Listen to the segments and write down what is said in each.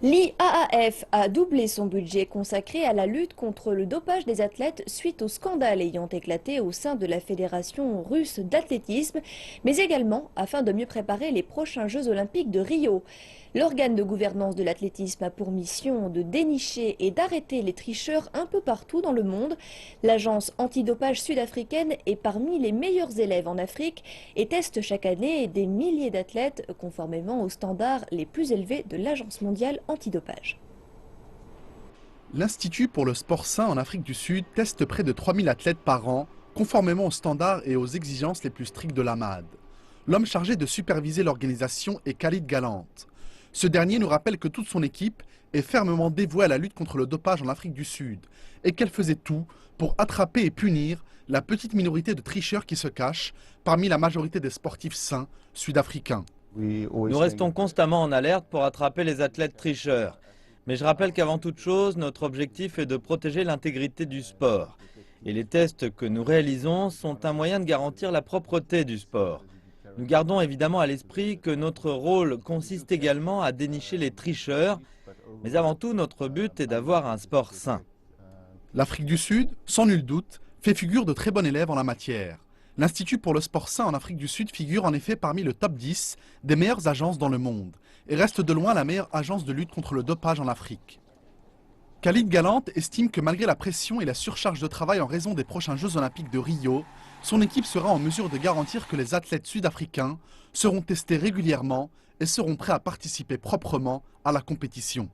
L'IAAF a doublé son budget consacré à la lutte contre le dopage des athlètes suite au scandale ayant éclaté au sein de la Fédération russe d'athlétisme, mais également afin de mieux préparer les prochains Jeux olympiques de Rio. L'organe de gouvernance de l'athlétisme a pour mission de dénicher et d'arrêter les tricheurs un peu partout dans le monde. L'agence antidopage sud-africaine est parmi les meilleurs élèves en Afrique et teste chaque année des milliers d'athlètes conformément aux standards les plus élevés de l'Agence mondiale antidopage. L'Institut pour le sport sain en Afrique du Sud teste près de 3000 athlètes par an, conformément aux standards et aux exigences les plus strictes de l'AMAD. L'homme chargé de superviser l'organisation est Khalid Galante. Ce dernier nous rappelle que toute son équipe est fermement dévouée à la lutte contre le dopage en Afrique du Sud et qu'elle faisait tout pour attraper et punir la petite minorité de tricheurs qui se cachent parmi la majorité des sportifs sains sud-africains. Nous restons constamment en alerte pour attraper les athlètes tricheurs. Mais je rappelle qu'avant toute chose, notre objectif est de protéger l'intégrité du sport. Et les tests que nous réalisons sont un moyen de garantir la propreté du sport. Nous gardons évidemment à l'esprit que notre rôle consiste également à dénicher les tricheurs, mais avant tout, notre but est d'avoir un sport sain. L'Afrique du Sud, sans nul doute, fait figure de très bon élève en la matière. L'Institut pour le sport sain en Afrique du Sud figure en effet parmi le top 10 des meilleures agences dans le monde et reste de loin la meilleure agence de lutte contre le dopage en Afrique. Khalid Galante estime que malgré la pression et la surcharge de travail en raison des prochains Jeux olympiques de Rio, son équipe sera en mesure de garantir que les athlètes sud-africains seront testés régulièrement et seront prêts à participer proprement à la compétition.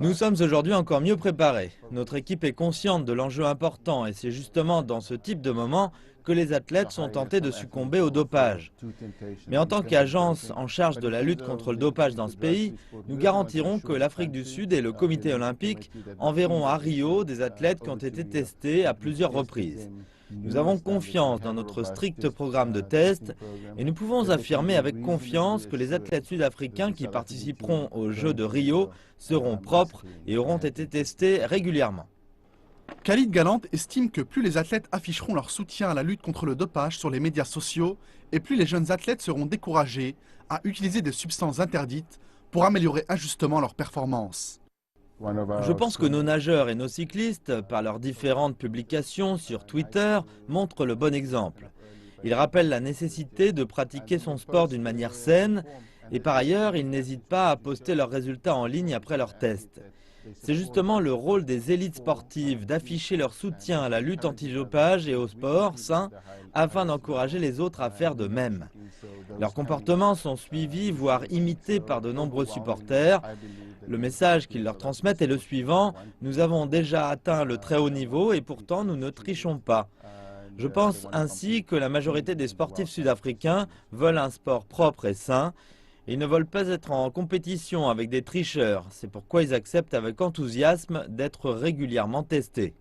Nous sommes aujourd'hui encore mieux préparés. Notre équipe est consciente de l'enjeu important et c'est justement dans ce type de moment que les athlètes sont tentés de succomber au dopage. Mais en tant qu'agence en charge de la lutte contre le dopage dans ce pays, nous garantirons que l'Afrique du Sud et le comité olympique enverront à Rio des athlètes qui ont été testés à plusieurs reprises. Nous avons confiance dans notre strict programme de tests et nous pouvons affirmer avec confiance que les athlètes sud-africains qui participeront aux Jeux de Rio seront propres et auront été testés régulièrement. Khalid Galante estime que plus les athlètes afficheront leur soutien à la lutte contre le dopage sur les médias sociaux et plus les jeunes athlètes seront découragés à utiliser des substances interdites pour améliorer injustement leur performance. Je pense que nos nageurs et nos cyclistes, par leurs différentes publications sur Twitter, montrent le bon exemple. Ils rappellent la nécessité de pratiquer son sport d'une manière saine et par ailleurs, ils n'hésitent pas à poster leurs résultats en ligne après leurs tests. C'est justement le rôle des élites sportives d'afficher leur soutien à la lutte antidopage et au sport sain afin d'encourager les autres à faire de même. Leurs comportements sont suivis, voire imités par de nombreux supporters. Le message qu'ils leur transmettent est le suivant: nous avons déjà atteint le très haut niveau et pourtant nous ne trichons pas. Je pense ainsi que la majorité des sportifs sud-africains veulent un sport propre et sain. Ils ne veulent pas être en compétition avec des tricheurs. C'est pourquoi ils acceptent avec enthousiasme d'être régulièrement testés.